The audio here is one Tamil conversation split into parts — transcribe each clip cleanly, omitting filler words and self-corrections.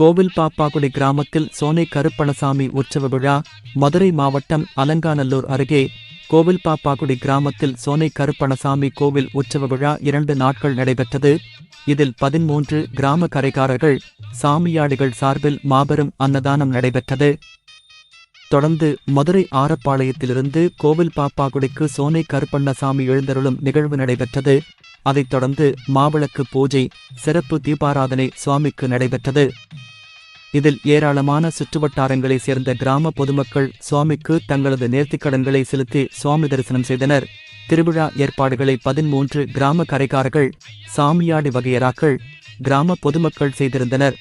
கோவில் பாப்பாக்குடி கிராமத்தில் சோனை கருப்பணசாமி உற்சவ விழா. மதுரை மாவட்டம் அலங்காநல்லூர் அருகே கோவில் பாப்பாக்குடி கிராமத்தில் சோனை கருப்பணசாமி கோவில் உற்சவ விழா 2 நாட்கள் நடைபெற்றது. இதில் 13 கிராம கரைக்காரர்கள் சாமியாடிகள் சார்பில் மாபெரும் அன்னதானம் நடைபெற்றது. தொடர்ந்து மதுரை ஆரப்பாளையத்திலிருந்து கோவில் பாப்பாக்குடிக்கு சோனை கருப்பண்ணசாமி எழுந்தருளும் நிகழ்வு நடைபெற்றது. அதைத் தொடர்ந்து மாவிளக்கு பூஜை, சிறப்பு தீபாராதனை சுவாமிக்கு நடைபெற்றது. இதில் ஏராளமான சுற்றுவட்டாரங்களைச் சேர்ந்த கிராம பொதுமக்கள் சுவாமிக்கு தங்களது நேர்த்திக்கடன்களை செலுத்தி சுவாமி தரிசனம் செய்தனர். திருவிழா ஏற்பாடுகளை 13 கிராம கரைக்காரர்கள், சாமியாடி வகையராக்கள், கிராம பொதுமக்கள் செய்திருந்தனர்.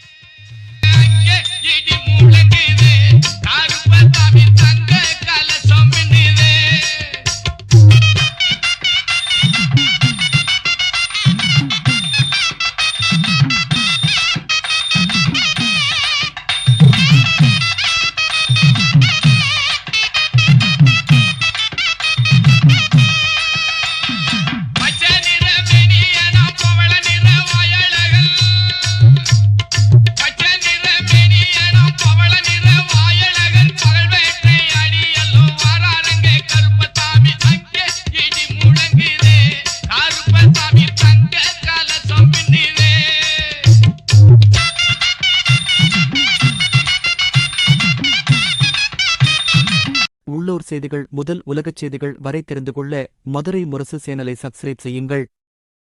உள்ளூர் செய்திகள் முதல் உலகச் செய்திகள் வரை தெரிந்து கொள்ள மதுரை முரசு சேனலை சப்ஸ்கிரைப் செய்யுங்கள்.